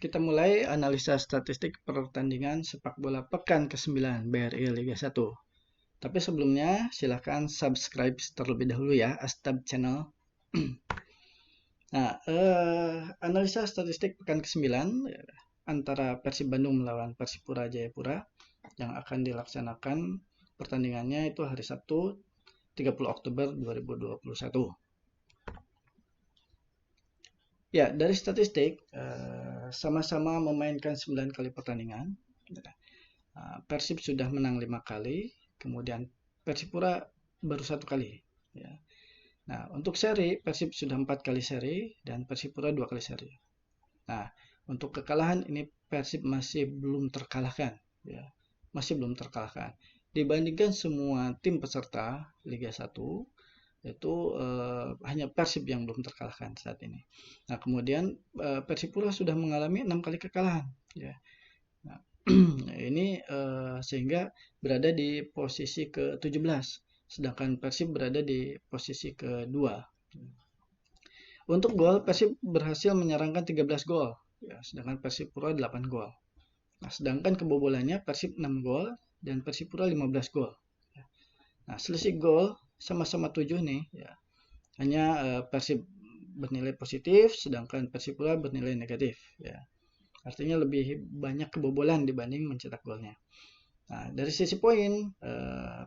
kita mulai analisa statistik pertandingan sepak bola pekan ke-9 BRI Liga 1. Tapi sebelumnya, silahkan subscribe terlebih dahulu ya, Astab Channel. Nah, analisa statistik pekan ke-9 antara Persib Bandung melawan Persipura Jayapura yang akan dilaksanakan pertandingannya itu hari Sabtu 30 Oktober 2021. Ya, dari statistik, sama-sama memainkan 9 kali pertandingan. Persib sudah menang 5 kali, kemudian Persipura baru 1 kali. Ya. Nah, untuk seri, Persib sudah 4 kali seri, dan Persipura 2 kali seri. Nah, untuk kekalahan ini Persib masih belum terkalahkan. Ya. Masih belum terkalahkan. Dibandingkan semua tim peserta Liga 1, itu hanya Persib yang belum terkalahkan saat ini. Nah, kemudian Persipura sudah mengalami 6 kali kekalahan. Ya. Nah, ini sehingga berada di posisi ke-17, sedangkan Persib berada di posisi kedua. Untuk gol, Persib berhasil menyerangkan 13 gol, ya, sedangkan Persipura 8 gol. Nah, sedangkan kebobolannya Persib 6 gol dan Persipura 15 gol. Nah, selisih gol sama-sama 7 nih, ya. Hanya Persib bernilai positif, sedangkan Persipura bernilai negatif, ya. Artinya lebih banyak kebobolan dibanding mencetak golnya. Nah, dari sisi poin,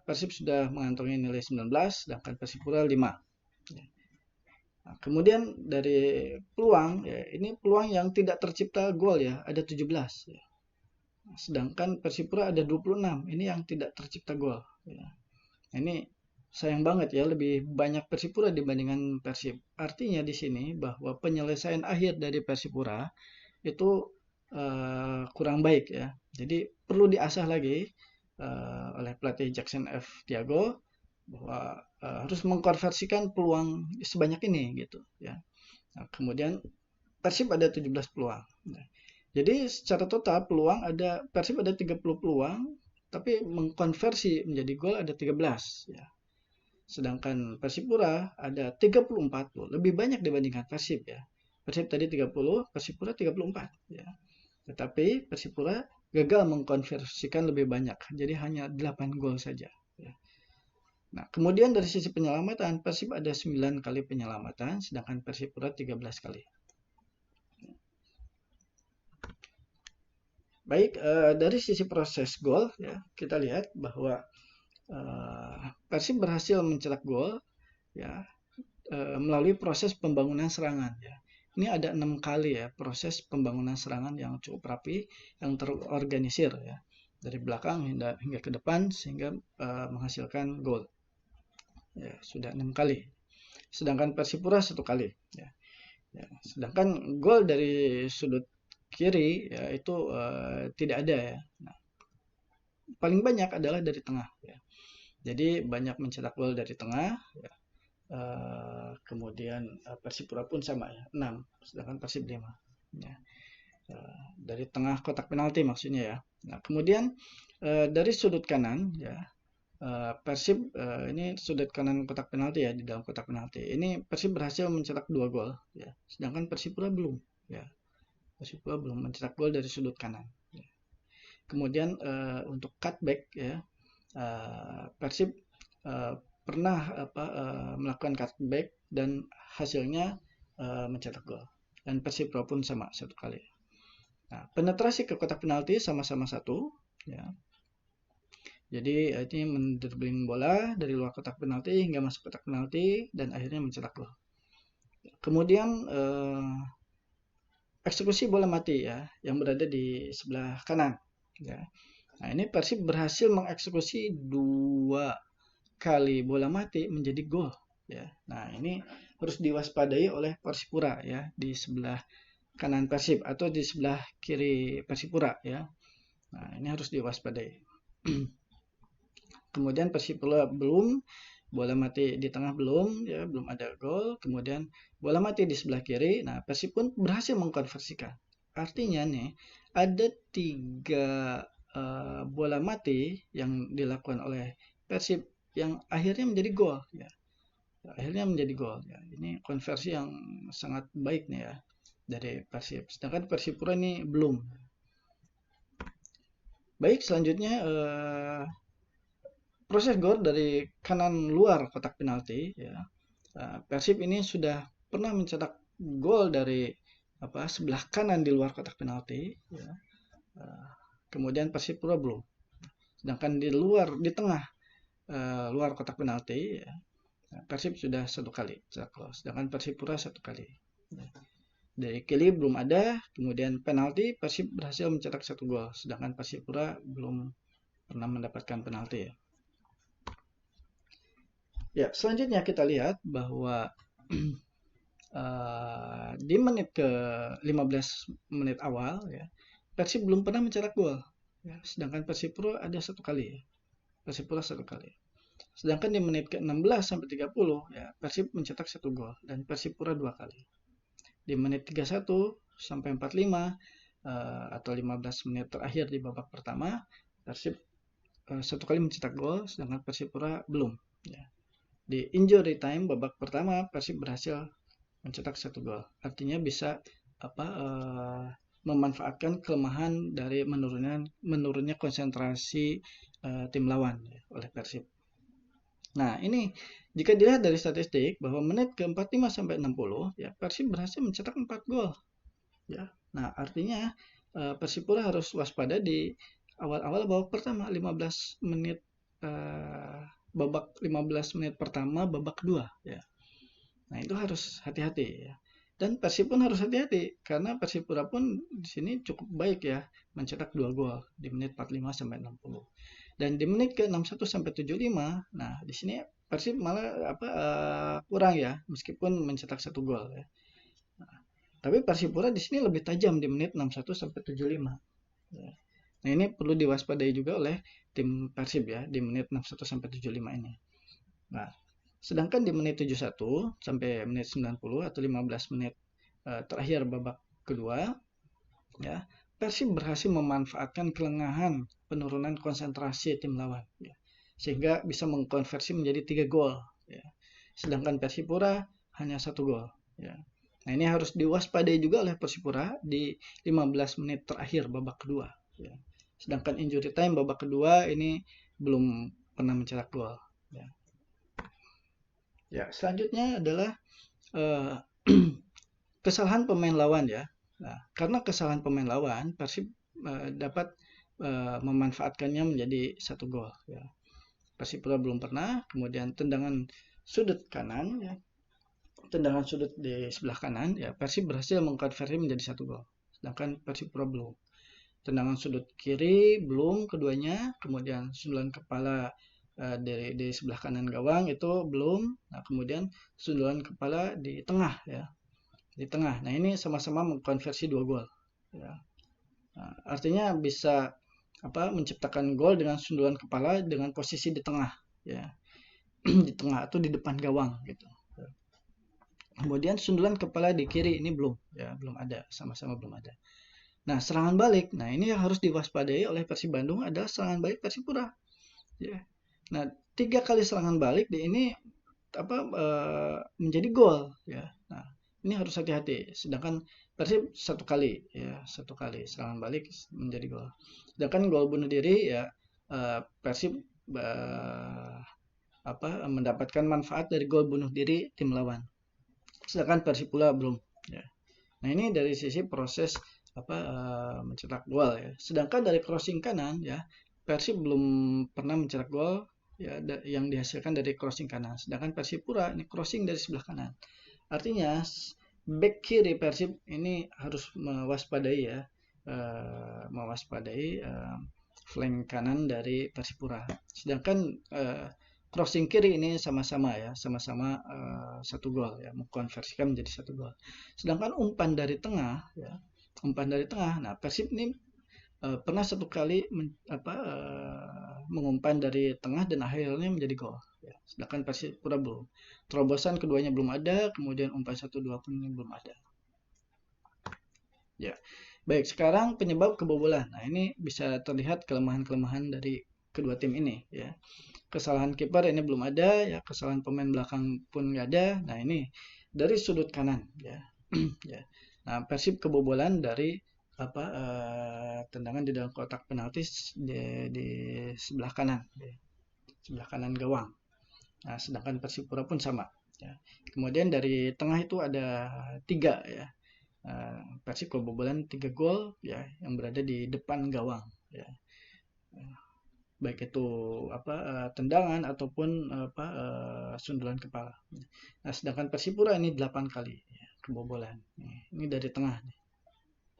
Persib sudah mengantongi nilai 19, sedangkan Persipura 5. Nah, kemudian dari peluang, ya, ini peluang yang tidak tercipta gol ya, ada 17. Ya. Sedangkan Persipura ada 26, ini yang tidak tercipta gol. Ya. Ini sayang banget ya, lebih banyak Persipura dibandingkan Persib. Artinya di sini bahwa penyelesaian akhir dari Persipura itu kurang baik ya. Jadi perlu diasah lagi oleh pelatih Jackson F. Tiago bahwa harus mengkonversikan peluang sebanyak ini gitu ya. Nah, kemudian Persib ada 17 peluang. Nah, jadi secara total peluang ada Persib ada 30 peluang tapi mengkonversi menjadi gol ada 13 ya. Sedangkan Persipura ada 34 gol, lebih banyak dibandingkan Persib ya. Persib tadi 30, Persipura 34 ya. Tetapi Persipura gagal mengkonversikan lebih banyak, jadi hanya 8 gol saja. Ya. Nah, kemudian dari sisi penyelamatan, Persib ada 9 kali penyelamatan, sedangkan Persipura 13 kali. Baik, dari sisi proses gol, ya, kita lihat bahwa Persib berhasil mencetak gol ya, melalui proses pembangunan serangan. Ya. Ini ada 6 kali ya proses pembangunan serangan yang cukup rapi, yang terorganisir ya, dari belakang hingga ke depan sehingga menghasilkan gol. Ya, sudah 6 kali. Sedangkan Persipura 1 kali. Ya. Ya. Sedangkan gol dari sudut kiri ya itu tidak ada ya. Nah, paling banyak adalah dari tengah. Ya. Jadi banyak mencetak gol dari tengah. Ya. Kemudian Persipura pun sama ya 6, sedangkan Persib 5 ya. Dari tengah kotak penalti maksudnya ya. Nah, kemudian dari sudut kanan ya, Persib ini sudut kanan kotak penalti ya, di dalam kotak penalti ini Persib berhasil mencetak 2 gol ya, sedangkan Persipura belum ya. Persipura belum mencetak gol dari sudut kanan ya. Kemudian untuk cutback ya, Persib pernah melakukan cutback dan hasilnya mencetak gol. Dan Persipura pun sama 1 kali. Nah, penetrasi ke kotak penalti sama-sama 1 ya. Jadi ini mendribbling bola dari luar kotak penalti hingga masuk kotak penalti dan akhirnya mencetak gol. Kemudian eksekusi bola mati ya yang berada di sebelah kanan ya. Nah, ini Persib berhasil mengeksekusi 2 kali bola mati menjadi gol ya. Nah, ini harus diwaspadai oleh Persipura ya, di sebelah kanan Persib atau di sebelah kiri Persipura ya. Nah, ini harus diwaspadai. Kemudian Persipura belum, bola mati di tengah belum ya, belum ada gol. Kemudian bola mati di sebelah kiri. Nah, Persib pun berhasil mengkonversikan. Artinya nih ada 3 bola mati yang dilakukan oleh Persib yang akhirnya menjadi gol ya. Akhirnya menjadi gol ya. Ini konversi yang sangat baik nih ya. dari Persib. Sedangkan Persipura ini belum. Baik, selanjutnya proses gol dari kanan luar kotak penalti ya. Persib ini sudah pernah mencetak gol dari sebelah kanan di luar kotak penalti ya. Kemudian Persipura belum. Sedangkan di tengah luar kotak penalti ya, Persib sudah 1 kali cetak gol. Sedangkan Persipura 1 kali. Ya. Dari Kili belum ada, kemudian penalti Persib berhasil mencetak 1 gol, sedangkan Persipura belum pernah mendapatkan penalti ya. Ya, selanjutnya kita lihat bahwa di menit ke 15 menit awal ya, Persib belum pernah mencetak gol. Ya, sedangkan Persipura ada 1 kali ya. Persipura 1 kali. Sedangkan di menit ke 16 sampai 30 ya, Persib mencetak 1 gol dan Persipura 2 kali. Di menit 31 sampai 45 atau 15 menit terakhir di babak pertama, Persib 1 kali mencetak gol, sedangkan Persipura belum. Ya. Di injury time babak pertama, Persib berhasil mencetak 1 gol. Artinya bisa memanfaatkan kelemahan dari menurunnya konsentrasi tim lawan ya, oleh Persib. Nah, ini jika dilihat dari statistik bahwa menit ke 45 sampai 60 ya Persib berhasil mencetak 4 gol. Ya. Nah, artinya Persipura harus waspada di awal-awal babak pertama 15 menit babak 15 menit pertama babak kedua ya. Nah, itu harus hati-hati ya. Dan Persib pun harus hati-hati karena Persipura pun di sini cukup baik ya mencetak 2 gol di menit 45 sampai 60. Dan di menit ke 61 sampai 75, nah di sini Persib malah kurang ya meskipun mencetak 1 gol ya. Nah, tapi Persipura di sini lebih tajam di menit 61 sampai 75. Ya. Nah, ini perlu diwaspadai juga oleh tim Persib ya di menit 61 sampai 75 ini. Nah, sedangkan di menit 71 sampai menit 90 atau 15 menit terakhir babak kedua, ya, Persib berhasil memanfaatkan kelengahan penurunan konsentrasi tim lawan, ya, sehingga bisa mengkonversi menjadi 3 gol. Ya. Sedangkan Persipura hanya 1 gol. Ya. Nah, ini harus diwaspadai juga oleh Persipura di 15 menit terakhir babak kedua. Ya. Sedangkan injury time babak kedua ini belum pernah mencetak gol. Ya. Ya, selanjutnya adalah kesalahan pemain lawan ya. Nah, karena kesalahan pemain lawan, Persib dapat memanfaatkannya menjadi 1 gol. Ya. Persipura belum pernah. Kemudian tendangan sudut kanan, ya, tendangan sudut di sebelah kanan, ya Persib berhasil mengkonversi menjadi 1 gol. Sedangkan Persipura belum. Tendangan sudut kiri belum keduanya. Kemudian sundulan kepala di sebelah kanan gawang itu belum. Nah, kemudian sundulan kepala di tengah ya, di tengah. Nah, ini sama-sama mengkonversi 2 gol. Ya. Nah, artinya bisa menciptakan gol dengan sundulan kepala dengan posisi di tengah ya, di tengah atau di depan gawang gitu. Kemudian sundulan kepala di kiri ini belum ya, belum ada, sama-sama belum ada. Nah, serangan balik, nah ini yang harus diwaspadai oleh Persib Bandung adalah serangan balik Persipura. Ya. Nah, 3 kali serangan balik di ini menjadi gol ya. Nah, ini harus hati-hati. Sedangkan Persib 1 kali ya, 1 kali serangan balik menjadi gol. Sedangkan gol bunuh diri ya Persib mendapatkan manfaat dari gol bunuh diri tim lawan. Sedangkan Persipura belum ya. Nah, ini dari sisi proses mencetak gol ya. Sedangkan dari crossing kanan ya, Persib belum pernah mencetak gol ya yang dihasilkan dari crossing kanan. Sedangkan Persipura ini crossing dari sebelah kanan. Artinya back kiri Persib ini harus mewaspadai ya, flank kanan dari Persipura. Sedangkan crossing kiri ini sama-sama ya, sama-sama 1 gol ya, mengkonversikan menjadi 1 gol. Sedangkan umpan dari tengah ya, umpan dari tengah. Nah, Persib ini pernah 1 kali mengumpan dari tengah dan akhirnya menjadi gol. Ya. Sedangkan Persipura belum. Terobosan keduanya belum ada, kemudian umpan 1-2 pun belum ada. Ya, baik. Sekarang penyebab kebobolan. Nah, ini bisa terlihat kelemahan-kelemahan dari kedua tim ini. Ya, kesalahan kiper ini belum ada. Ya, kesalahan pemain belakang pun nggak ada. Nah, ini dari sudut kanan. Ya, ya. Nah, Persib kebobolan dari tendangan di dalam kotak penalti di sebelah kanan, di sebelah kanan gawang. Nah, sedangkan Persipura pun sama. Ya. Kemudian dari tengah itu ada 3 ya. Persib kebobolan 3 gol ya yang berada di depan gawang ya. Baik itu tendangan ataupun sundulan kepala. Nah, sedangkan Persipura ini 8 kali ya, kebobolan. Ini dari tengah nih.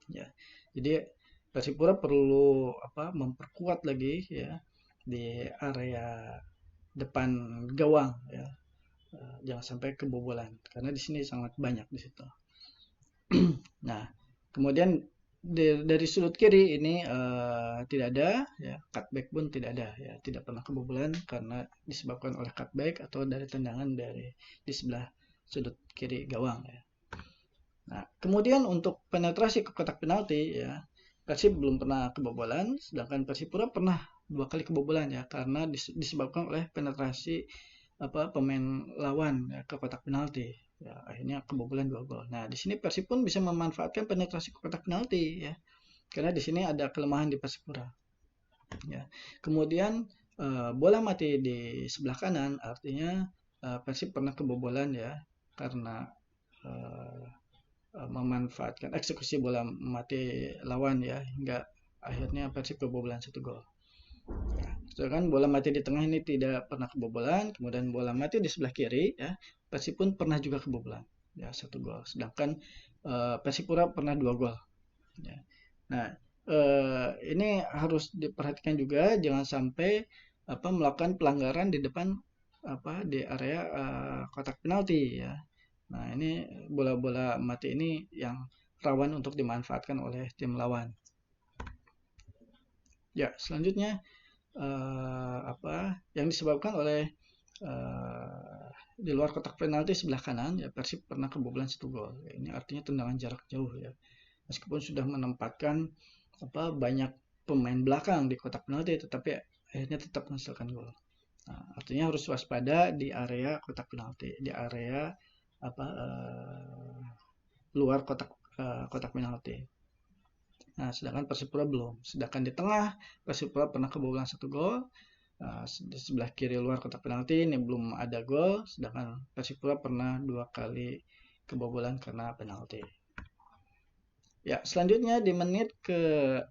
Ya. Jadi Persipura perlu memperkuat lagi ya di area depan gawang ya. Jangan sampai kebobolan karena di sini sangat banyak di situ. Nah, kemudian dari sudut kiri ini tidak ada ya, cutback pun tidak ada ya, tidak pernah kebobolan karena disebabkan oleh cutback atau dari tendangan dari di sebelah sudut kiri gawang ya. Nah, kemudian untuk penetrasi ke kotak penalti ya, Persib belum pernah kebobolan, sedangkan Persipura pernah 2 kali kebobolan ya karena disebabkan oleh penetrasi pemain lawan ya, ke kotak penalti. Ya, akhirnya kebobolan 2 gol. Nah, di sini Persib pun bisa memanfaatkan penetrasi ke kotak penalti ya. Karena di sini ada kelemahan di Persipura. Ya. Kemudian bola mati di sebelah kanan artinya Persib pernah kebobolan ya karena memanfaatkan eksekusi bola mati lawan ya hingga akhirnya Persib kebobolan 1 gol. Ya, sedangkan bola mati di tengah ini tidak pernah kebobolan, kemudian bola mati di sebelah kiri ya, Persib pun pernah juga kebobolan ya 1 gol. Sedangkan Persipura pernah 2 gol. Ya. Nah, ini harus diperhatikan juga jangan sampai melakukan pelanggaran di depan di area kotak penalti ya. Nah, ini bola-bola mati ini yang rawan untuk dimanfaatkan oleh tim lawan. Ya, selanjutnya yang disebabkan oleh di luar kotak penalti sebelah kanan ya Persib pernah kebobolan 1 gol. Ya, ini artinya tendangan jarak jauh ya. Meskipun sudah menempatkan banyak pemain belakang di kotak penalti tetapi akhirnya tetap menghasilkan gol. Nah, artinya harus waspada di area kotak penalti, di area luar kotak penalti. Nah, sedangkan Persipura belum. Sedangkan di tengah Persipura pernah kebobolan 1 gol. Di sebelah kiri luar kotak penalti ini belum ada gol, sedangkan Persipura pernah 2 kali kebobolan karena penalti. Ya, selanjutnya di menit ke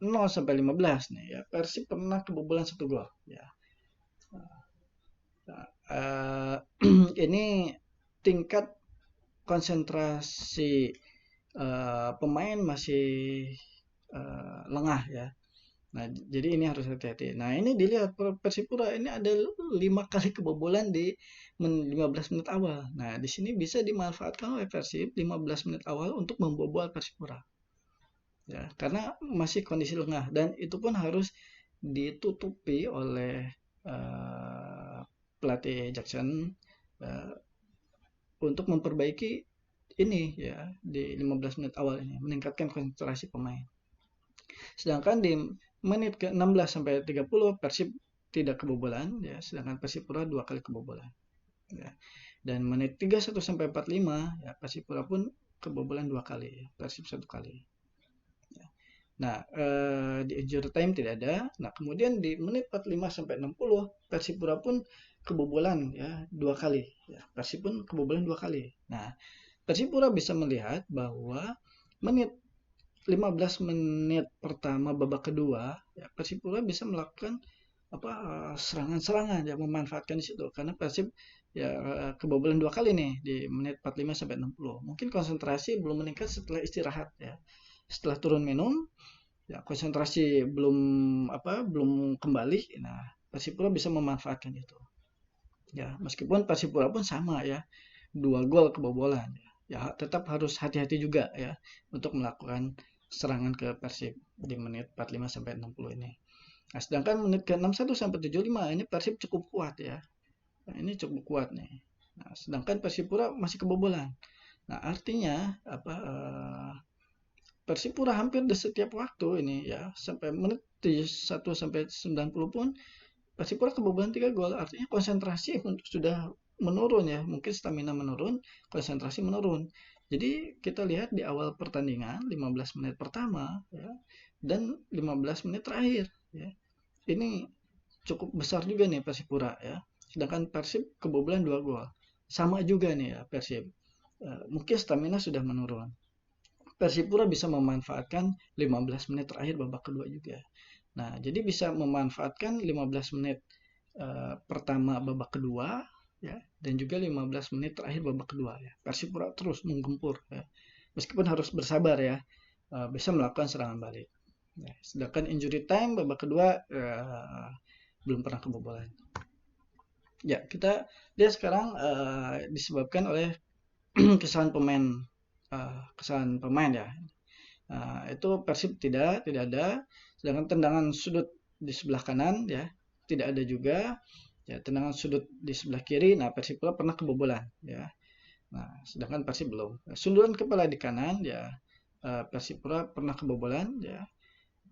0 sampai 15 nih ya, Persib pernah kebobolan 1 gol ya. Ini tingkat konsentrasi pemain masih lengah ya. Nah, jadi ini harus hati-hati. Nah, ini dilihat Persipura ini ada 5 kali kebobolan di 15 menit awal. Nah, di sini bisa dimanfaatkan oleh Persib 15 menit awal untuk membobol Persipura. Ya, karena masih kondisi lengah dan itu pun harus ditutupi oleh pelatih Jackson untuk memperbaiki ini ya di 15 menit awal ini, meningkatkan konsentrasi pemain. Sedangkan di menit ke 16 sampai 30 Persib tidak kebobolan ya, sedangkan Persipura 2 kali kebobolan. Ya. Dan menit 31 sampai 45 ya Persipura pun kebobolan 2 kali, ya. Persib 1 kali. Ya. Nah, di injury time tidak ada. Nah, kemudian di menit 45 sampai 60 Persipura pun kebobolan ya 2 kali. Ya, Persib pun kebobolan 2 kali. Nah, Persipura bisa melihat bahwa menit 15 menit pertama babak kedua ya Persipura bisa melakukan serangan-serangan yang memanfaatkan di situ karena Persib ya kebobolan 2 kali nih di menit 45 sampai 60. Mungkin konsentrasi belum meningkat setelah istirahat ya. Setelah turun minum ya konsentrasi belum kembali. Nah, Persipura bisa memanfaatkan itu. Ya, meskipun Persipura pun sama ya. 2 gol kebobolan ya. Ya tetap harus hati-hati juga ya untuk melakukan serangan ke Persib di menit 45 sampai 60 ini. Nah, sedangkan menit ke 61 sampai 75 ini Persib cukup kuat ya. Nah, ini cukup kuat nih. Nah, sedangkan Persipura masih kebobolan. Nah, artinya Persipura hampir di setiap waktu ini ya sampai menit 1 sampai 90 pun Persipura kebobolan 3 gol. Artinya konsentrasi sudah menurun ya. Mungkin stamina menurun, konsentrasi menurun. Jadi kita lihat di awal pertandingan 15 menit pertama ya, dan 15 menit terakhir ya. Ini cukup besar juga nih Persipura ya. Sedangkan Persib kebobolan 2 gol. Sama juga nih ya Persib. Mungkin stamina sudah menurun. Persipura bisa memanfaatkan 15 menit terakhir babak kedua juga. Nah, jadi bisa memanfaatkan 15 menit pertama babak kedua ya, dan juga 15 menit terakhir babak kedua ya. Persipura terus menggempur ya. Meskipun harus bersabar ya, bisa melakukan serangan balik. Ya, sedangkan injury time babak kedua belum pernah kebobolan. Ya, kita lihat sekarang disebabkan oleh kesalahan pemain ya. Itu Persib tidak ada. Sedangkan tendangan sudut di sebelah kanan ya tidak ada juga. Ya, tendangan sudut di sebelah kiri. Nah, Persipura pernah kebobolan ya. Nah, sedangkan Persib belum. Sundulan kepala di kanan ya, Persipura pernah kebobolan ya.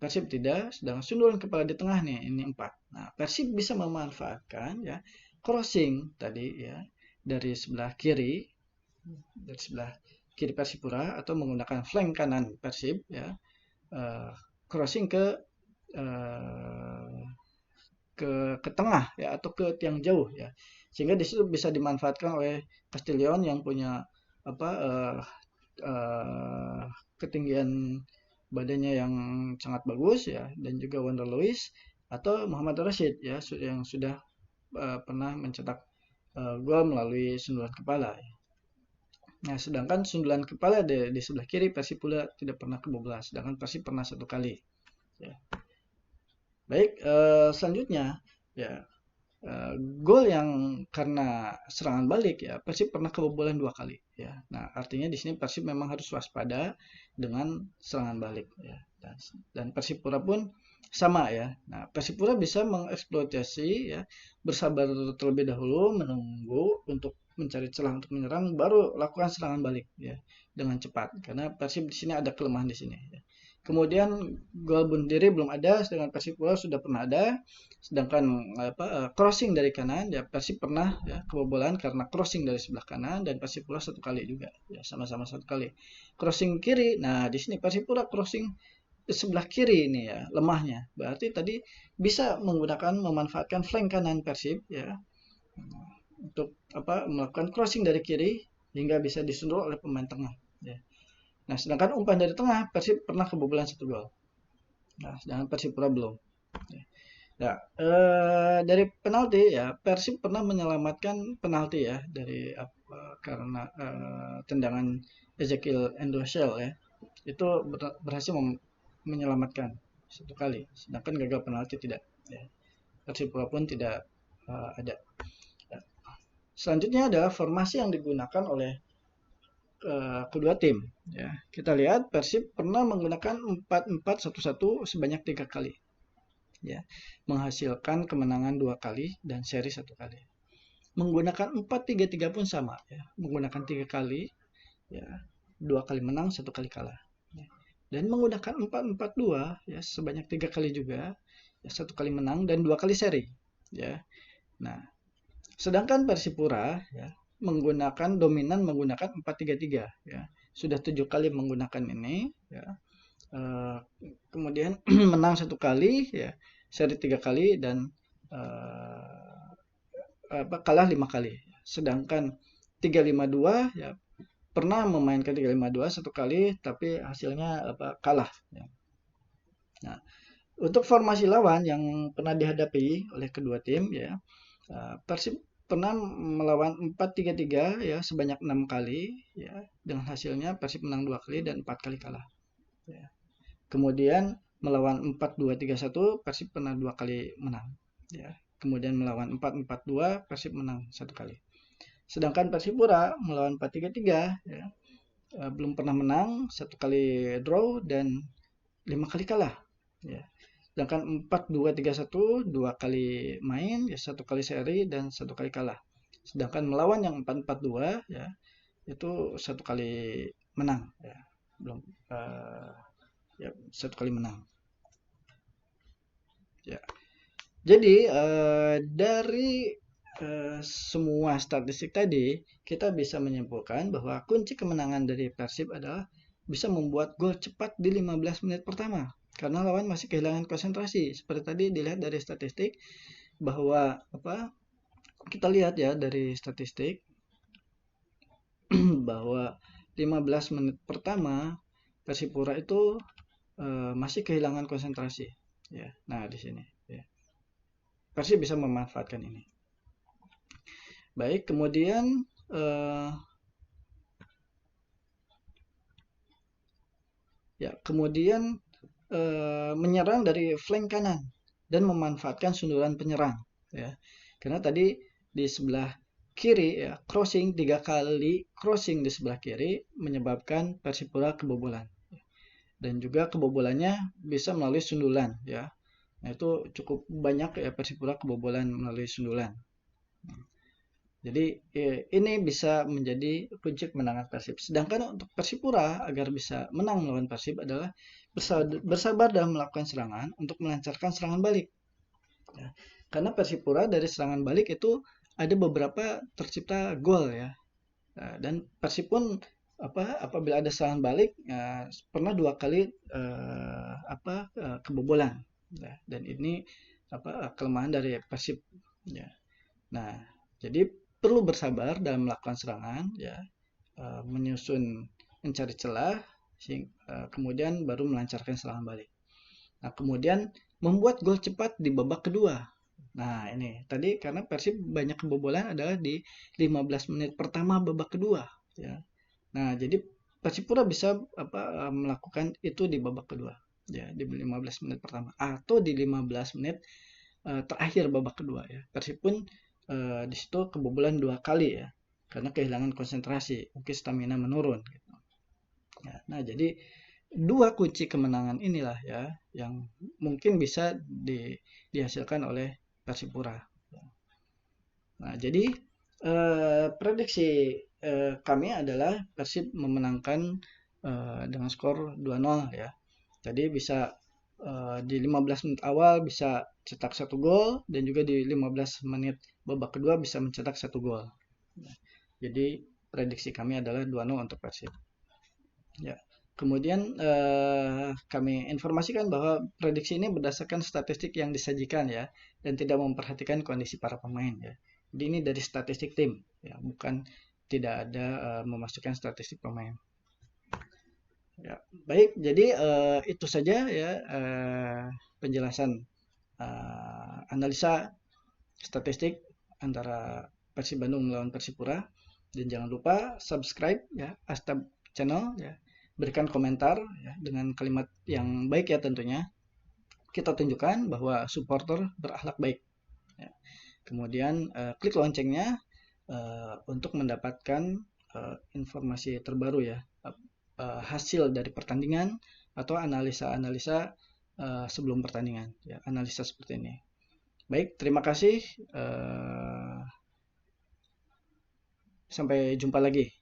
Persib tidak, sedangkan sundulan kepala di tengah nih, ini 4. Nah, Persib bisa memanfaatkan ya crossing tadi ya dari sebelah kiri Persipura atau menggunakan flank kanan Persib ya, crossing uh, ke tengah ya atau ke tiang jauh ya, sehingga di situ bisa dimanfaatkan oleh Castillion yang punya apa ketinggian badannya yang sangat bagus ya, dan juga Wander Luiz atau Muhammad Rashid ya yang sudah pernah mencetak gol melalui sundulan kepala. Nah, sedangkan sundulan kepala di sebelah kiri Persib pula tidak pernah kebobolan, sedangkan Persib pernah 1 kali. Ya. Baik, selanjutnya ya gol yang karena serangan balik ya Persib pernah kebobolan 2 kali ya. Nah, artinya di sini Persib memang harus waspada dengan serangan balik ya. Dan Persipura pun sama ya. Nah, Persipura bisa mengeksploitasi ya, bersabar terlebih dahulu, menunggu untuk mencari celah untuk menyerang, baru lakukan serangan balik ya dengan cepat. Karena Persib di sini ada kelemahan di sini ya. Kemudian gol bunuh diri belum ada, sedangkan Persipura sudah pernah ada. Sedangkan crossing dari kanan ya Persib pernah ya kebobolan karena crossing dari sebelah kanan, dan Persipura 1 kali juga ya, sama-sama 1 kali. Crossing kiri, nah di sini Persipura crossing ke sebelah kiri ini ya lemahnya. Berarti tadi bisa memanfaatkan flank kanan Persib ya untuk melakukan crossing dari kiri hingga bisa disundul oleh pemain tengah ya. Nah, sedangkan umpan dari tengah Persib pernah kebobolan 1 gol. Nah, sedangkan Persipura belum. Ya, dari penalti ya Persib pernah menyelamatkan penalti ya dari karena tendangan Ezekiel Endosel ya. Itu berhasil menyelamatkan 1 kali. Sedangkan gagal penalti tidak ya. Persipura pun tidak ada. Ya. Selanjutnya adalah formasi yang digunakan oleh kedua tim ya. Kita lihat Persib pernah menggunakan 4-4-1-1 sebanyak 3 kali ya, menghasilkan kemenangan 2 kali dan seri 1 kali. Menggunakan 4-3-3 pun sama ya, menggunakan 3 kali ya, 2 kali menang, 1 kali kalah ya. Dan menggunakan 4-4-2 ya sebanyak 3 kali juga ya, 1 kali menang dan 2 kali seri ya. Nah, sedangkan Persipura ya dominan menggunakan 4-3-3 ya. Sudah 7 kali menggunakan ini ya. Kemudian menang 1 kali ya, seri 3 kali, dan kalah 5 kali. Sedangkan 3-5-2 ya pernah memainkan 3-5-2 1 kali tapi hasilnya kalah ya. Nah, untuk formasi lawan yang pernah dihadapi oleh kedua tim ya, Persib pernah melawan 4-3-3 ya sebanyak 6 kali ya, dengan hasilnya Persib menang 2 kali dan 4 kali kalah ya. Kemudian melawan 4-2-3-1 Persib pernah 2 kali menang ya. Kemudian melawan 4-4-2 Persib menang 1 kali. Sedangkan Persipura melawan 4-3-3 ya, belum pernah menang, 1 kali draw dan 5 kali kalah ya. Sedangkan 4-2-3-1 2 kali main ya, 1 kali seri dan 1 kali kalah. Sedangkan melawan yang 4-4-2 ya itu 1 kali menang ya. Belum ya 1 kali menang. Ya. Jadi dari semua statistik tadi, kita bisa menyimpulkan bahwa kunci kemenangan dari Persib adalah bisa membuat gol cepat di 15 menit pertama. Karena lawan masih kehilangan konsentrasi. Seperti tadi dilihat dari statistik bahwa kita lihat ya dari statistik bahwa 15 menit pertama Persipura itu masih kehilangan konsentrasi ya. Nah, di sini ya. Persib bisa memanfaatkan ini. Baik, kemudian menyerang dari flank kanan dan memanfaatkan sundulan penyerang ya. Karena tadi di sebelah kiri ya, crossing 3 kali crossing di sebelah kiri menyebabkan Persipura kebobolan. Dan juga kebobolannya bisa melalui sundulan ya. Nah, itu cukup banyak ya Persipura kebobolan melalui sundulan. Jadi ini bisa menjadi kunci kemenangan Persib. Sedangkan untuk Persipura agar bisa menang melawan Persib adalah bersabar dalam melakukan serangan untuk melancarkan serangan balik. Ya. Karena Persipura dari serangan balik itu ada beberapa tercipta gol ya. Dan Persib pun apabila ada serangan balik pernah 2 kali kebobolan. Ya. Dan ini kelemahan dari Persib. Ya. Nah, jadi perlu bersabar dalam melakukan serangan ya, menyusun, mencari celah, kemudian baru melancarkan serangan balik. Nah, kemudian membuat gol cepat di babak kedua. Nah, ini tadi karena Persib banyak kebobolan adalah di 15 menit pertama babak kedua ya. Nah, jadi Persipura bisa melakukan itu di babak kedua ya, di 15 menit pertama atau di 15 menit terakhir babak kedua ya. Persib pun di situ kebobolan 2 kali ya, karena kehilangan konsentrasi, mungkin stamina menurun. Gitu. Ya, nah, jadi 2 kunci kemenangan inilah ya yang mungkin bisa dihasilkan oleh Persipura. Nah, jadi prediksi kami adalah Persib memenangkan dengan skor 2-0 ya. Jadi bisa di 15 menit awal bisa cetak 1 gol dan juga di 15 menit babak kedua bisa mencetak 1 gol. Jadi prediksi kami adalah 2-0 untuk Persib. Ya. Kemudian kami informasikan bahwa prediksi ini berdasarkan statistik yang disajikan ya dan tidak memperhatikan kondisi para pemain ya. Jadi ini dari statistik tim ya, bukan tidak ada memasukkan statistik pemain. Ya, baik. Jadi itu saja ya penjelasan analisa statistik antara Persib Bandung melawan Persipura. Dan jangan lupa subscribe ya Astab channel ya. Berikan komentar ya, dengan kalimat yang baik ya tentunya. Kita tunjukkan bahwa supporter berakhlak baik. Ya. Kemudian klik loncengnya untuk mendapatkan informasi terbaru ya. Hasil dari pertandingan atau analisa-analisa sebelum pertandingan ya, analisa seperti ini. Baik, terima kasih, sampai jumpa lagi.